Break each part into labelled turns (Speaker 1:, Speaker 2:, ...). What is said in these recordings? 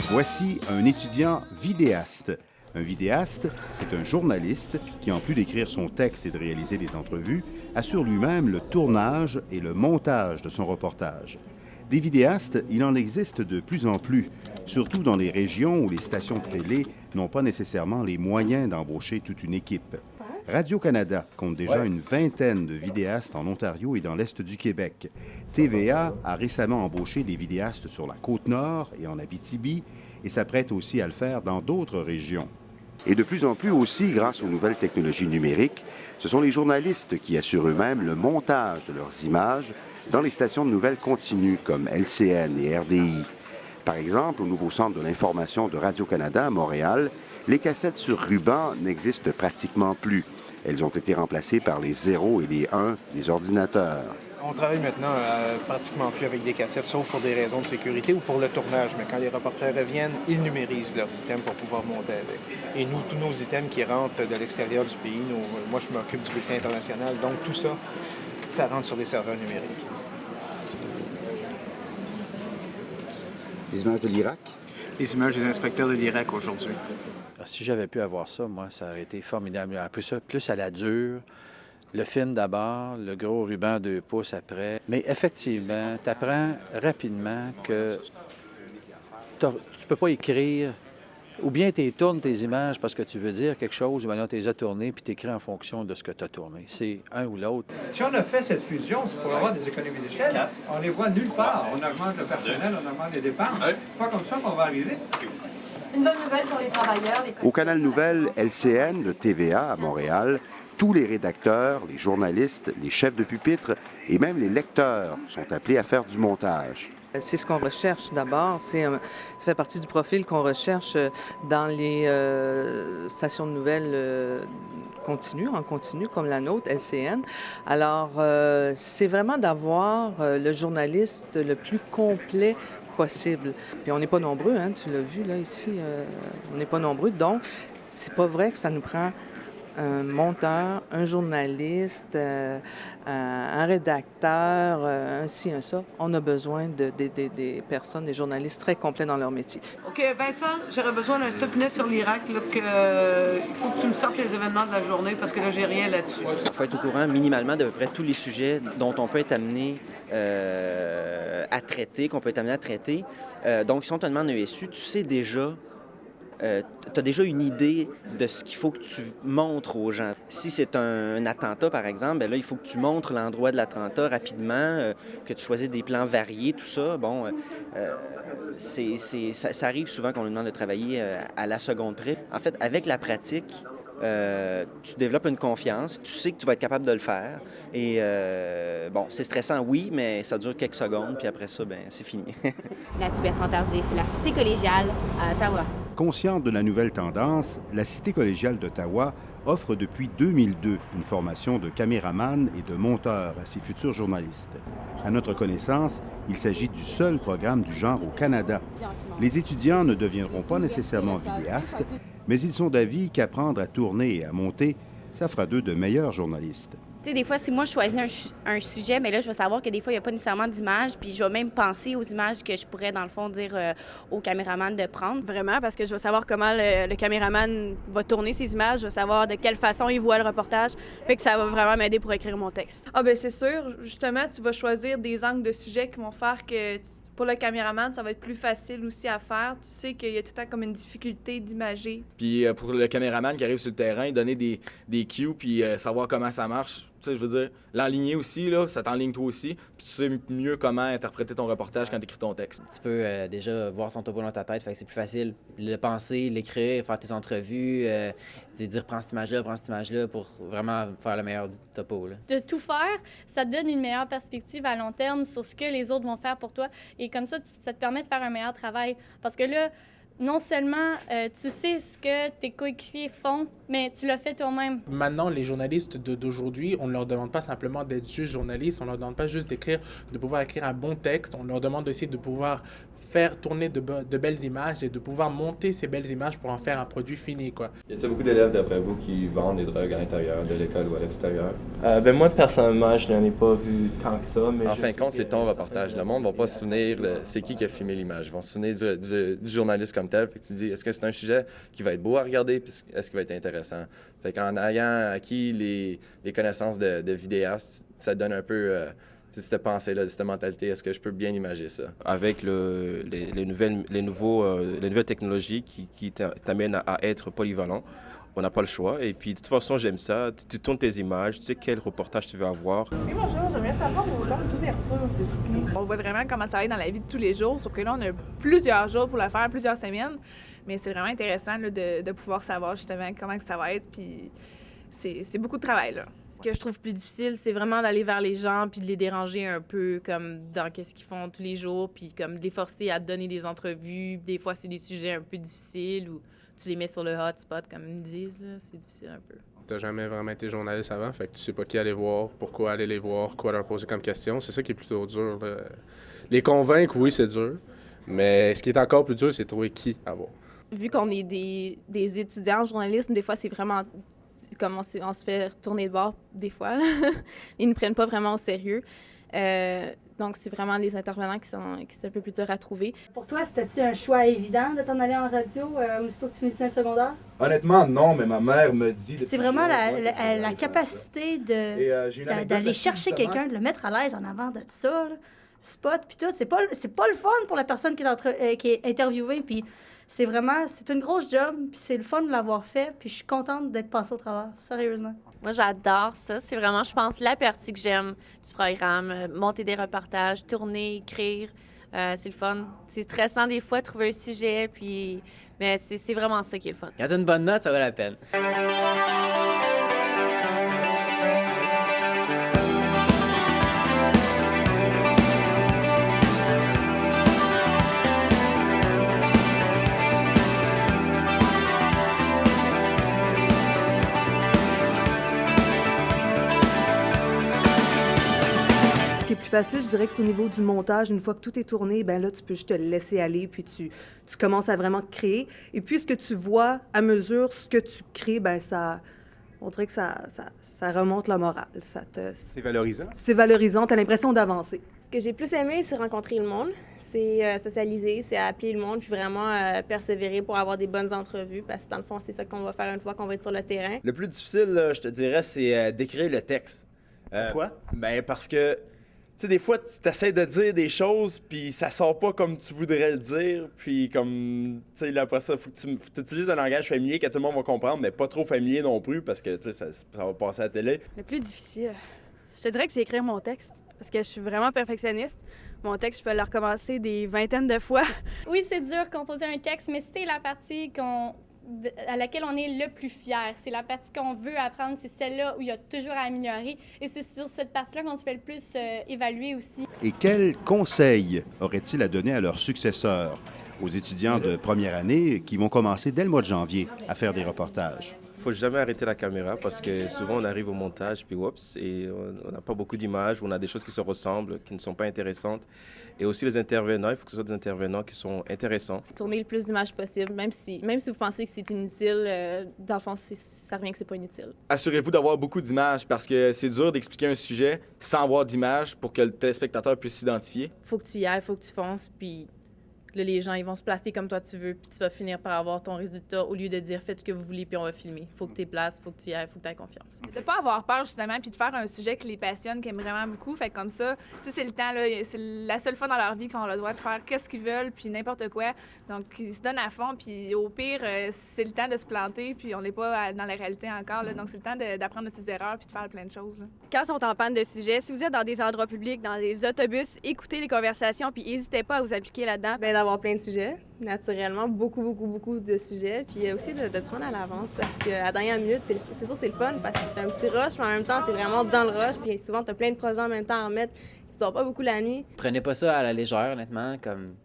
Speaker 1: Voici un étudiant vidéaste. Un vidéaste, c'est un journaliste qui, en plus d'écrire son texte et de réaliser des entrevues, assure lui-même le tournage et le montage de son reportage. Des vidéastes, il en existe de plus en plus, surtout dans les régions où les stations de télé n'ont pas nécessairement les moyens d'embaucher toute une équipe. Radio-Canada compte déjà une vingtaine de vidéastes en Ontario et dans l'Est du Québec. TVA a récemment embauché des vidéastes sur la Côte-Nord et en Abitibi et s'apprête aussi à le faire dans d'autres régions. Et de plus en plus aussi, grâce aux nouvelles technologies numériques, ce sont les journalistes qui assurent eux-mêmes le montage de leurs images dans les stations de nouvelles continues comme LCN et RDI. Par exemple, au nouveau centre de l'information de Radio-Canada à Montréal, les cassettes sur ruban n'existent pratiquement plus. Elles ont été remplacées par les 0 et les 1 des ordinateurs.
Speaker 2: On travaille maintenant pratiquement plus avec des cassettes, sauf pour des raisons de sécurité ou pour le tournage. Mais quand les reporters reviennent, ils numérisent leur système pour pouvoir monter avec. Et nous, tous nos items qui rentrent de l'extérieur du pays, moi je m'occupe du bulletin international, donc tout ça, ça rentre sur des serveurs numériques.
Speaker 1: Les images de l'Irak?
Speaker 2: Les images des inspecteurs de l'Irak aujourd'hui.
Speaker 3: Si j'avais pu avoir ça, moi, ça aurait été formidable. En plus, plus à la dure. Le film d'abord, le gros ruban 2 pouces après. Mais effectivement, tu apprends rapidement que tu peux pas écrire, ou bien tu tournes tes images parce que tu veux dire quelque chose, ou bien tu les as tournées puis tu écris en fonction de ce que tu as tourné. C'est un ou l'autre.
Speaker 4: Si on a fait cette fusion, c'est pour avoir des économies d'échelle. On les voit nulle part. On augmente le personnel, on augmente les dépenses. C'est pas comme ça qu'on va arriver.
Speaker 5: Une bonne nouvelle pour les travailleurs.
Speaker 1: Au Canal Nouvelle LCN de TVA à Montréal, tous les rédacteurs, les journalistes, les chefs de pupitre et même les lecteurs sont appelés à faire du montage.
Speaker 6: C'est ce qu'on recherche d'abord. Ça fait partie du profil qu'on recherche dans les stations de nouvelles en continu, comme la nôtre, LCN. Alors, c'est vraiment d'avoir le journaliste le plus complet possible. Puis on n'est pas nombreux, hein, tu l'as vu là ici, on n'est pas nombreux, donc c'est pas vrai que ça nous prend un monteur, un journaliste, un rédacteur, un ci, un ça. On a besoin des personnes, des journalistes très complets dans leur métier.
Speaker 7: OK, Vincent, j'aurais besoin d'un top net sur l'Irak. Il faut que tu me sortes les événements de la journée parce que là, j'ai rien là-dessus.
Speaker 8: Il faut être au courant minimalement d'à peu près tous les sujets dont on peut être amené à traiter, qu'on peut être amené à traiter. Donc, si on te demande un ESU, tu sais déjà tu as déjà une idée de ce qu'il faut que tu montres aux gens. Si c'est un attentat, par exemple, bien là, il faut que tu montres l'endroit de l'attentat rapidement, que tu choisisses des plans variés, tout ça. Bon, ça arrive souvent qu'on nous demande de travailler à la seconde près. En fait, avec la pratique, tu développes une confiance, tu sais que tu vas être capable de le faire. Et bon, c'est stressant, oui, mais ça dure quelques secondes, puis après ça, ben c'est fini.
Speaker 9: Nathalie Bertrand-Tardif, la Cité collégiale à Ottawa.
Speaker 1: Consciente de la nouvelle tendance, la Cité collégiale d'Ottawa offre depuis 2002 une formation de caméraman et de monteur à ses futurs journalistes. À notre connaissance, il s'agit du seul programme du genre au Canada. Les étudiants ne deviendront pas nécessairement vidéastes, mais ils sont d'avis qu'apprendre à tourner et à monter, ça fera d'eux de meilleurs journalistes.
Speaker 10: Tu sais, des fois, si moi, je choisis un sujet, mais là, je vais savoir que des fois, il n'y a pas nécessairement d'images, puis je vais même penser aux images que je pourrais, dans le fond, dire au caméraman de prendre.
Speaker 11: Vraiment, parce que je vais savoir comment le caméraman va tourner ses images, je vais savoir de quelle façon il voit le reportage, fait que ça va vraiment m'aider pour écrire mon texte.
Speaker 12: Ah ben c'est sûr, justement, tu vas choisir des angles de sujet qui vont faire que pour le caméraman, ça va être plus facile aussi à faire. Tu sais qu'il y a tout le temps comme une difficulté d'imager.
Speaker 13: Puis pour le caméraman qui arrive sur le terrain, donner des cues puis savoir comment ça marche. Tu sais, je veux dire, l'enligner aussi, là, ça t'enligne toi aussi. Puis tu sais mieux comment interpréter ton reportage quand tu écris ton texte.
Speaker 14: Tu peux déjà voir ton topo dans ta tête, fait que c'est plus facile. Le penser, l'écrire, faire tes entrevues, dire prends cette image-là pour vraiment faire le meilleur du topo. Là.
Speaker 15: De tout faire, ça te donne une meilleure perspective à long terme sur ce que les autres vont faire pour toi. Et comme ça te permet de faire un meilleur travail. Parce que là, non seulement tu sais ce que tes coéquipiers font, mais tu le fais toi-même.
Speaker 16: Maintenant, les journalistes d'aujourd'hui, on ne leur demande pas simplement d'être juste journalistes, on ne leur demande pas juste de pouvoir écrire un bon texte, on leur demande aussi de pouvoir faire tourner de belles images et de pouvoir monter ces belles images pour en faire un produit fini, quoi.
Speaker 17: Y a-t-il beaucoup d'élèves, d'après vous, qui vendent des drogues à l'intérieur de l'école ou à l'extérieur?
Speaker 18: Moi, personnellement, je n'en ai pas vu tant que ça. Mais
Speaker 17: en fin de compte, c'est ton reportage. Le monde ne va pas se souvenir de c'est qui a filmé l'image. Ils vont se souvenir du journaliste comme tel. Fait que tu dis, est-ce que c'est un sujet qui va être beau à regarder, puis est-ce qu'il va être intéressant? Fait qu'en ayant acquis les connaissances de vidéaste, ça te donne un peu cette pensée-là, cette mentalité. Est-ce que je peux bien imager ça?
Speaker 19: Avec les nouvelles technologies qui t'amènent à être polyvalent, on n'a pas le choix. Et puis, de toute façon, j'aime ça. Tu tournes tes images, tu sais quel reportage tu veux avoir.
Speaker 20: Oui, bonjour, j'aimerais savoir vos heures d'ouverture, s'il vous plaît. On voit vraiment comment ça va être dans la vie de tous les jours, sauf que là, on a plusieurs jours pour le faire, plusieurs semaines. Mais c'est vraiment intéressant là, de pouvoir savoir justement comment que ça va être. Puis c'est beaucoup de travail, là.
Speaker 21: Ce que je trouve plus difficile, c'est vraiment d'aller vers les gens puis de les déranger un peu comme dans qu'est-ce qu'ils font tous les jours, puis comme de les forcer à te donner des entrevues. Des fois, c'est des sujets un peu difficiles ou tu les mets sur le hotspot, comme ils me disent, là. C'est difficile un peu.
Speaker 22: T'as jamais vraiment été journaliste avant, fait que tu sais pas qui aller voir, pourquoi aller les voir, quoi leur poser comme question. C'est ça qui est plutôt dur, là. Les convaincre, oui, c'est dur, mais ce qui est encore plus dur, c'est de trouver qui à voir.
Speaker 21: Vu qu'on est des étudiants en journalisme, des fois, c'est vraiment comme on se fait tourner de bord, des fois. Ils ne prennent pas vraiment au sérieux. Donc, c'est vraiment les intervenants qui sont un peu plus durs à trouver.
Speaker 23: Pour toi, c'était-tu un choix évident de t'en aller en radio aussitôt que tu finissais le secondaire?
Speaker 24: Honnêtement, non, mais ma mère me dit...
Speaker 23: C'est vraiment la capacité d'aller chercher quelqu'un, de le mettre à l'aise en avant de tout ça, là. Spot, puis tout. C'est pas le fun pour la personne qui est interviewée, puis c'est une grosse job, puis c'est le fun de l'avoir fait, puis je suis contente d'être passée au travers, sérieusement.
Speaker 25: Moi, j'adore ça. C'est vraiment, je pense, la partie que j'aime du programme. Monter des reportages, tourner, écrire, c'est le fun. C'est stressant des fois, trouver un sujet, mais c'est vraiment ça qui est le fun.
Speaker 14: Quand t'as une bonne note, ça vaut la peine.
Speaker 26: Ce qui est plus facile, je dirais que c'est au niveau du montage. Une fois que tout est tourné, ben là, tu peux juste te laisser aller, puis tu commences à vraiment créer. Et puis, ce que tu vois à mesure, ce que tu crées, ben on dirait que ça remonte la morale.
Speaker 1: C'est valorisant?
Speaker 26: C'est valorisant, tu as l'impression d'avancer.
Speaker 27: Ce que j'ai plus aimé, c'est rencontrer le monde, c'est socialiser, c'est appeler le monde, puis vraiment persévérer pour avoir des bonnes entrevues, parce que dans le fond, c'est ça qu'on va faire une fois qu'on va être sur le terrain.
Speaker 28: Le plus difficile, là, je te dirais, c'est d'écrire le texte.
Speaker 1: Pourquoi?
Speaker 28: Ben parce que, tu sais, des fois, tu essaies de dire des choses, puis ça sort pas comme tu voudrais le dire, puis comme, tu sais, après ça, faut que tu utilises un langage familier que tout le monde va comprendre, mais pas trop familier non plus, parce que, tu sais, ça va passer à la télé.
Speaker 11: Le plus difficile, je te dirais que c'est écrire mon texte, parce que je suis vraiment perfectionniste. Mon texte, je peux le recommencer des vingtaines de fois.
Speaker 15: Oui, c'est dur composer un texte, mais c'est la partie à laquelle on est le plus fier. C'est la partie qu'on veut apprendre, c'est celle-là où il y a toujours à améliorer. Et c'est sur cette partie-là qu'on se fait le plus évaluer aussi.
Speaker 1: Et quels conseils auraient-ils à donner à leurs successeurs, aux étudiants de première année qui vont commencer dès le mois de janvier à faire des reportages?
Speaker 19: Il ne faut jamais arrêter la caméra parce que souvent on arrive au montage, puis oups, et on n'a pas beaucoup d'images, on a des choses qui se ressemblent, qui ne sont pas intéressantes. Et aussi les intervenants, il faut que ce soit des intervenants qui sont intéressants.
Speaker 21: Tourner le plus d'images possible, même si vous pensez que c'est inutile, dans le fond, ça revient que c'est pas inutile.
Speaker 13: Assurez-vous d'avoir beaucoup d'images parce que c'est dur d'expliquer un sujet sans avoir d'images pour que le téléspectateur puisse s'identifier.
Speaker 21: Faut que tu y ailles, faut que tu fonces, puis là, les gens, ils vont se placer comme toi tu veux, puis tu vas finir par avoir ton résultat au lieu de dire « faites ce que vous voulez, puis on va filmer ». Faut que tu places, faut que tu y ailles, faut que tu aies confiance.
Speaker 20: De pas avoir peur, justement, puis de faire un sujet qui les passionne, qui aiment vraiment beaucoup. Fait comme ça, tu sais, c'est le temps, là, c'est la seule fois dans leur vie qu'ils ont le droit de faire qu'est-ce qu'ils veulent, puis n'importe quoi. Donc, ils se donnent à fond, puis au pire, c'est le temps de se planter, puis on n'est pas dans la réalité encore, là. Donc, c'est le temps d'apprendre de ses erreurs, puis de faire plein de choses, là.
Speaker 11: Quand ils sont en panne de sujet, si vous êtes dans des endroits publics, dans des autobus, écoutez les conversations, puis n'hésitez pas à vous appliquer là-dedans.
Speaker 27: Bien, d'avoir plein de sujets, naturellement, beaucoup de sujets, puis aussi de prendre à l'avance, parce qu'à la dernière minute, c'est sûr, c'est le fun, parce que t'as un petit rush, mais en même temps, t'es vraiment dans le rush, puis souvent, t'as plein de projets en même temps à remettre, tu dors pas beaucoup la nuit.
Speaker 14: Prenez pas ça à la légère, honnêtement, comme...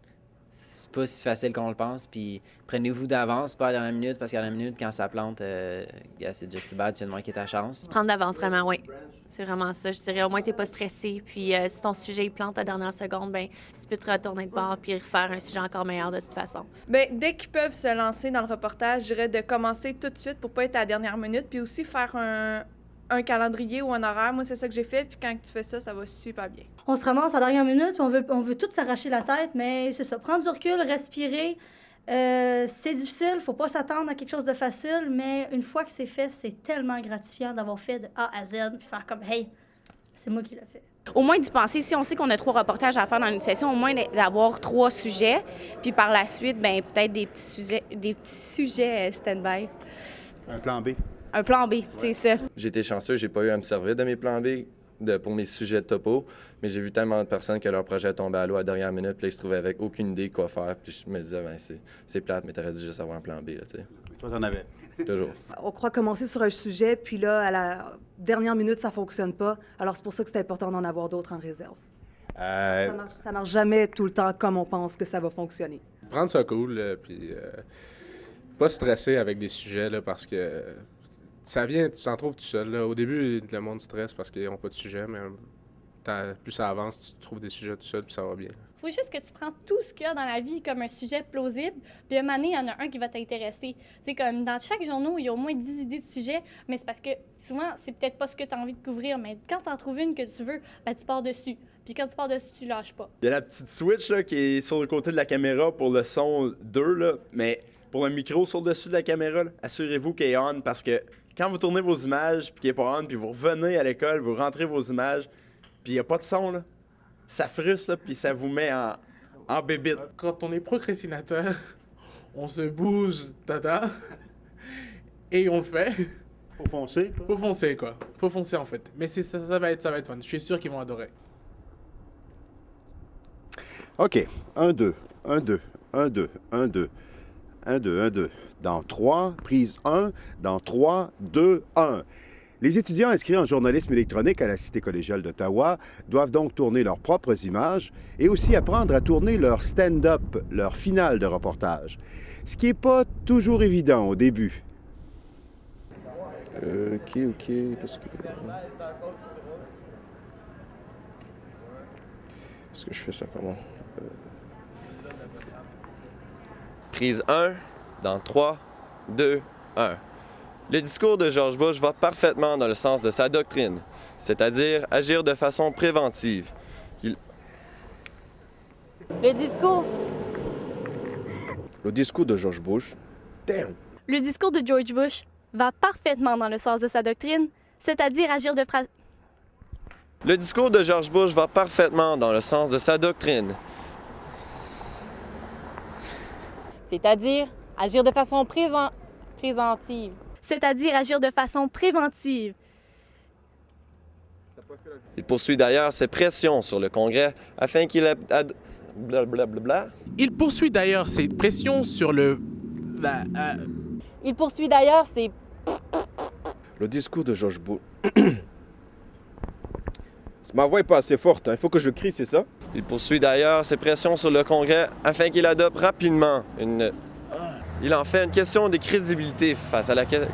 Speaker 14: c'est pas si facile qu'on le pense. Puis prenez-vous d'avance, pas à la dernière minute, parce qu'à la dernière minute, quand ça plante, c'est just too bad, tu viens de manquer ta chance.
Speaker 25: Prendre d'avance, vraiment, oui. C'est vraiment ça. Je dirais, au moins, t'es pas stressé. Puis si ton sujet il plante à la dernière seconde, ben tu peux te retourner de bord puis refaire un sujet encore meilleur de toute façon.
Speaker 12: Bien, dès qu'ils peuvent se lancer dans le reportage, je dirais de commencer tout de suite pour pas être à la dernière minute, puis aussi faire un calendrier ou un horaire. Moi, c'est ça que j'ai fait, puis quand tu fais ça, ça va super bien.
Speaker 23: On se ramasse à la dernière minute, puis on veut tout s'arracher la tête, mais c'est ça. Prendre du recul, respirer. C'est difficile, faut pas s'attendre à quelque chose de facile, mais une fois que c'est fait, c'est tellement gratifiant d'avoir fait de A à Z, puis faire comme « Hey, c'est moi qui l'ai fait ».
Speaker 10: Au moins d'y penser, si on sait qu'on a 3 reportages à faire dans une session, au moins d'avoir 3 sujets, puis par la suite, ben peut-être des petits sujets stand-by.
Speaker 1: Un plan B.
Speaker 10: Un plan B, c'est ça.
Speaker 17: J'ai été chanceux, j'ai pas eu à me servir de mes plans B pour mes sujets de topo, mais j'ai vu tellement de personnes que leur projet tombait à l'eau à la dernière minute, puis là, ils se trouvaient avec aucune idée quoi faire, puis je me disais, ben c'est plate, mais t'aurais dû juste avoir un plan B, là, tu sais.
Speaker 1: Toi, t'en avais?
Speaker 17: Toujours.
Speaker 26: On croit commencer sur un sujet, puis là, à la dernière minute, ça fonctionne pas. Alors, c'est pour ça que c'est important d'en avoir d'autres en réserve. Ça marche jamais tout le temps comme on pense que ça va fonctionner.
Speaker 22: Prendre ça cool, puis pas stresser avec des sujets, là, parce que ça vient, tu t'en trouves tout seul. Là. Au début, le monde stresse parce qu'ils n'ont pas de sujet, mais plus ça avance, tu trouves des sujets tout seul, puis ça va bien.
Speaker 15: Faut juste que tu prends tout ce qu'il y a dans la vie comme un sujet plausible, puis à un moment donné, il y en a un qui va t'intéresser. Tu sais, comme dans chaque journal, il y a au moins 10 idées de sujets, mais c'est parce que souvent, c'est peut-être pas ce que tu as envie de couvrir, mais quand tu en trouves une que tu veux, ben tu pars dessus. Puis quand tu pars dessus, tu lâches pas.
Speaker 28: Il y a la petite switch là, qui est sur le côté de la caméra pour le son 2, là, mais pour le micro sur le dessus de la caméra, là, assurez-vous qu'il est on, parce que quand vous tournez vos images, puis qu'il n'est pas on, puis vous revenez à l'école, vous rentrez vos images, puis il n'y a pas de son, là, ça frustre, là, puis ça vous met en bébite.
Speaker 16: Quand on est procrastinateur, on se bouge, et on le fait.
Speaker 1: Faut foncer.
Speaker 16: Faut foncer, quoi. Faut foncer, en fait. Mais ça va être fun. Je suis sûr qu'ils vont adorer.
Speaker 1: OK. 1, 2, 1, 2, 1, 2, 1, 2, 1, 2, 1, 2. Dans 3, prise 1. Dans 3, 2, 1. Les étudiants inscrits en journalisme électronique à la Cité collégiale d'Ottawa doivent donc tourner leurs propres images et aussi apprendre à tourner leur stand-up, leur finale de reportage. Ce qui n'est pas toujours évident au début.
Speaker 19: OK, parce que... Est-ce que je fais ça comment?
Speaker 17: Prise 1, dans 3, 2, 1. Le discours de George Bush va parfaitement dans le sens de sa doctrine, c'est-à-dire agir de façon préventive.
Speaker 25: Le discours.
Speaker 19: Le discours de George Bush. Damn!
Speaker 15: Le discours de George Bush va parfaitement dans le sens de sa doctrine, c'est-à-dire agir de
Speaker 17: Le discours de George Bush va parfaitement dans le sens de sa doctrine.
Speaker 25: C'est-à-dire agir de façon préventive.
Speaker 15: C'est-à-dire agir de façon préventive.
Speaker 17: Il poursuit d'ailleurs ses pressions sur le Congrès afin qu'il blablabla.
Speaker 16: Il poursuit d'ailleurs ses pressions sur le...
Speaker 25: Il poursuit d'ailleurs ses...
Speaker 19: Le discours de George Bush. Ma voix n'est pas assez forte, hein. Il faut que je crie, c'est ça?
Speaker 17: Il poursuit d'ailleurs ses pressions sur le Congrès afin qu'il adopte rapidement une... Il en fait une question de crédibilité face à laquelle...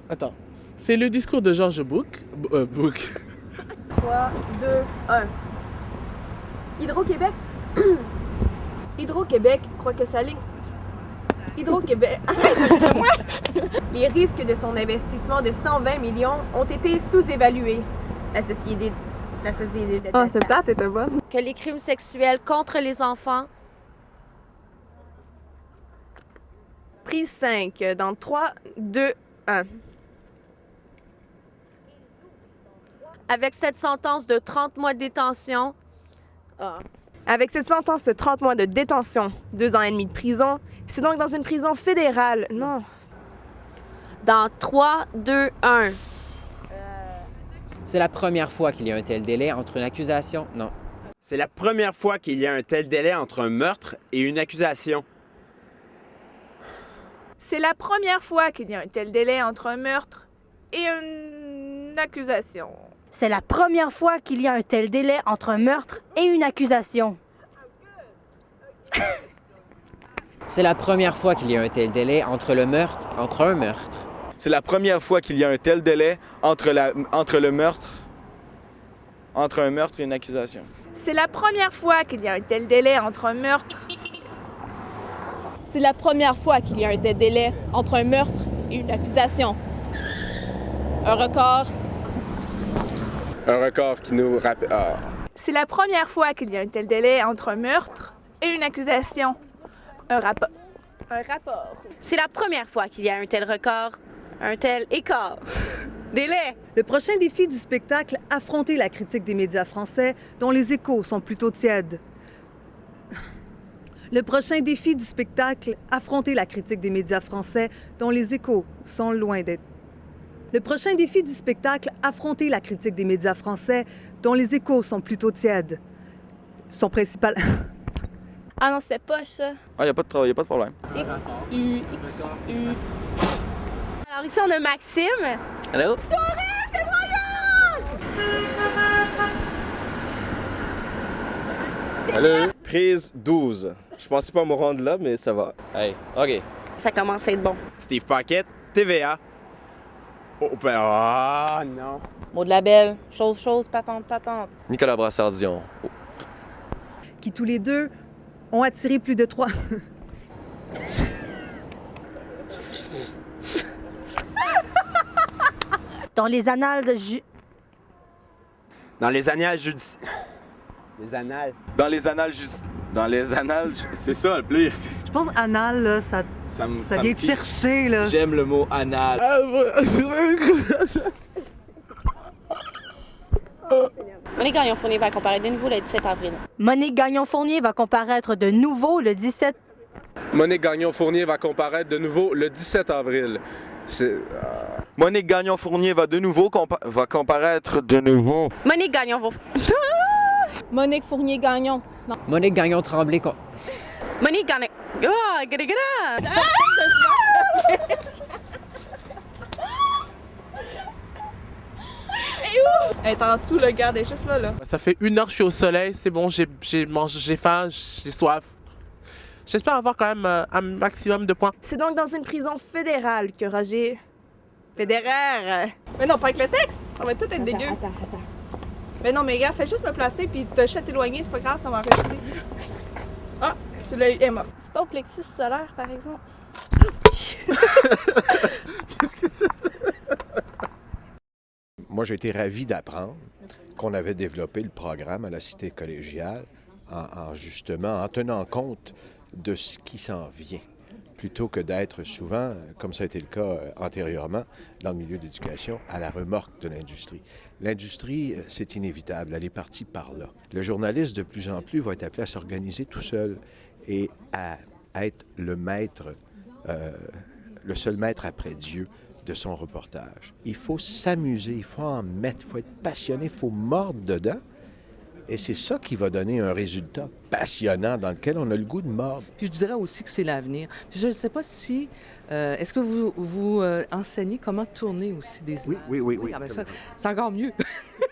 Speaker 16: Attends. C'est le discours de George Bush.
Speaker 27: 3, 2, 1. Hydro-Québec. Hydro-Québec croit que sa ligne... Hydro-Québec... Les risques de son investissement de 120 millions ont été sous-évalués. La société de... Ah, cette plate était bonne.
Speaker 25: Que les crimes sexuels contre les enfants.
Speaker 27: Prise 5, dans 3, 2, 1.
Speaker 25: Avec cette sentence de 30 mois de détention.
Speaker 27: Avec cette sentence de 30 mois de détention, 2 ans et demi de prison, c'est donc dans une prison fédérale. Non.
Speaker 25: Dans 3, 2, 1.
Speaker 14: C'est la première fois qu'il y a un tel délai entre une accusation... Non.
Speaker 28: C'est la première fois qu'il y a un tel délai entre un meurtre et une accusation.
Speaker 20: C'est la première fois qu'il y a un tel délai entre un meurtre et une accusation.
Speaker 23: C'est la première fois qu'il y a un tel délai entre un meurtre et une accusation.
Speaker 14: C'est la première fois qu'il y a un tel délai entre un meurtre.
Speaker 13: C'est la première fois qu'il y a un tel délai entre un meurtre et une accusation.
Speaker 20: C'est la première fois qu'il y a un tel délai entre un meurtre.
Speaker 27: C'est la première fois qu'il y a un tel délai entre un meurtre et une accusation. Un record.
Speaker 22: Un record qui nous rappelle... Ah.
Speaker 20: C'est la première fois qu'il y a un tel délai entre un meurtre et une accusation. Un rapport.
Speaker 10: C'est la première fois qu'il y a un tel record, un tel écart. Délai.
Speaker 26: Le prochain défi du spectacle, affronter la critique des médias français dont les échos sont plutôt tièdes. Le prochain défi du spectacle, affronter la critique des médias français dont les échos sont loin d'être. Le prochain défi du spectacle, affronter la critique des médias français dont les échos sont plutôt tièdes. Son principal...
Speaker 15: Ah non, c'était pas ça.
Speaker 13: Ah, y a pas de problème.
Speaker 15: XU.
Speaker 10: Alors ici, on a Maxime.
Speaker 14: Allô?
Speaker 19: Allô? Prise 12. Je pensais pas me rendre là, mais ça va.
Speaker 13: Hey, OK.
Speaker 10: Ça commence à être bon.
Speaker 28: Steve Paquette, TVA. Oh, ben, ah, non.
Speaker 21: Mot de label, chose, patente.
Speaker 17: Nicolas Brassard-Dion. Oh.
Speaker 26: Qui tous les deux ont attiré plus de 3...
Speaker 23: Dans les annales de
Speaker 28: Dans les annales judiciaires. C'est ça le pire.
Speaker 26: Je pense anal, là, ça vient te chercher, là.
Speaker 13: J'aime le mot anal.
Speaker 10: Monique Gagnon-Fournier va comparaître de nouveau le 17 avril.
Speaker 23: Monique Gagnon-Fournier va comparaître de nouveau le 17...
Speaker 22: Monique Gagnon-Fournier va comparaître de nouveau le 17 avril.
Speaker 13: Monique Gagnon-Fournier va comparaître de nouveau.
Speaker 10: Monique Gagnon
Speaker 27: Monique Fournier-Gagnon. Non.
Speaker 14: Monique Gagnon-Tremblay...
Speaker 10: Monique Gagnon... Oh, gada!
Speaker 12: Elle est en dessous, le gars, elle est juste là.
Speaker 16: Ça fait 1 heure que je suis au soleil, c'est bon, j'ai faim, j'ai soif. J'espère avoir quand même un maximum de points.
Speaker 27: C'est donc dans une prison fédérale que Roger...
Speaker 12: Fédéraire! Mais non, pas avec le texte! Ça va tout être dégueu.
Speaker 27: Attends.
Speaker 12: Mais non, mais gars, fais juste me placer puis te jeter éloigné, c'est pas grave, ça va en rester. Ah, tu l'as eu, Emma.
Speaker 15: C'est pas au plexus solaire, par exemple.
Speaker 2: Qu'est-ce que tu... Moi, j'ai été ravi d'apprendre qu'on avait développé le programme à la Cité collégiale en tenant compte de ce qui s'en vient, plutôt que d'être souvent, comme ça a été le cas antérieurement, dans le milieu de l'éducation, à la remorque de l'industrie. L'industrie, c'est inévitable, elle est partie par là. Le journaliste, de plus en plus, va être appelé à s'organiser tout seul et à être le maître, le seul maître après Dieu de son reportage. Il faut s'amuser, il faut en mettre, il faut être passionné, il faut mordre dedans. Et c'est ça qui va donner un résultat passionnant dans lequel on a le goût de mordre.
Speaker 3: Puis je dirais aussi que c'est l'avenir. Je ne sais pas si... est-ce que vous enseignez comment tourner aussi des images?
Speaker 2: Oui.
Speaker 3: Ah ben ça, c'est encore mieux,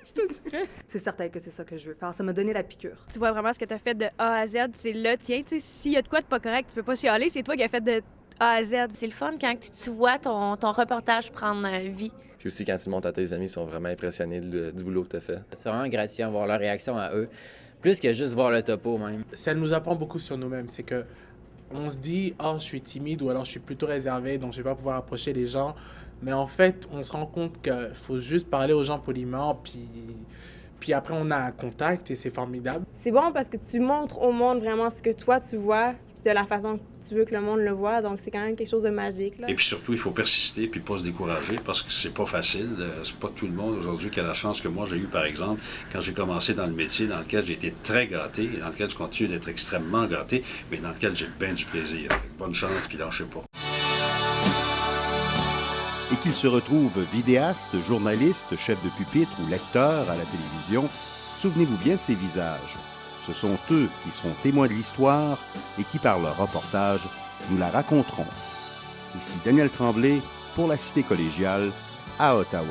Speaker 3: je te dirais.
Speaker 26: C'est certain que c'est ça que je veux faire. Ça m'a donné la piqûre.
Speaker 11: Tu vois vraiment ce que tu as fait de A à Z, c'est le tien. Tu sais, s'il y a de quoi de pas correct, tu peux pas chialer, c'est toi qui as fait de A à Z.
Speaker 25: C'est le fun quand tu vois ton reportage prendre vie.
Speaker 17: Puis aussi, quand tu montes à tes amis, ils sont vraiment impressionnés du boulot que tu as fait.
Speaker 14: C'est vraiment gratifiant de voir leur réaction à eux, plus que juste voir le topo même.
Speaker 16: Ça nous apprend beaucoup sur nous-mêmes. C'est que on se dit, oh, je suis timide ou alors je suis plutôt réservé, donc je vais pas pouvoir approcher les gens. Mais en fait, on se rend compte qu'il faut juste parler aux gens poliment, puis après, on a un contact et c'est formidable.
Speaker 27: C'est bon parce que tu montres au monde vraiment ce que toi, tu vois, puis de la façon que tu veux que le monde le voit. Donc, c'est quand même quelque chose de magique, là.
Speaker 4: Et puis surtout, il faut persister puis pas se décourager parce que c'est pas facile. C'est pas tout le monde aujourd'hui qui a la chance que moi j'ai eu, par exemple, quand j'ai commencé dans le métier dans lequel j'ai été très gâté et dans lequel je continue d'être extrêmement gâté, mais dans lequel j'ai bien du plaisir. Bonne chance puis lâchez pas.
Speaker 1: Et qu'il se retrouve vidéaste, journaliste, chef de pupitre ou lecteur à la télévision, souvenez-vous bien de ces visages. Ce sont eux qui seront témoins de l'histoire et qui, par leur reportage, nous la raconteront. Ici Daniel Tremblay pour la Cité collégiale à Ottawa.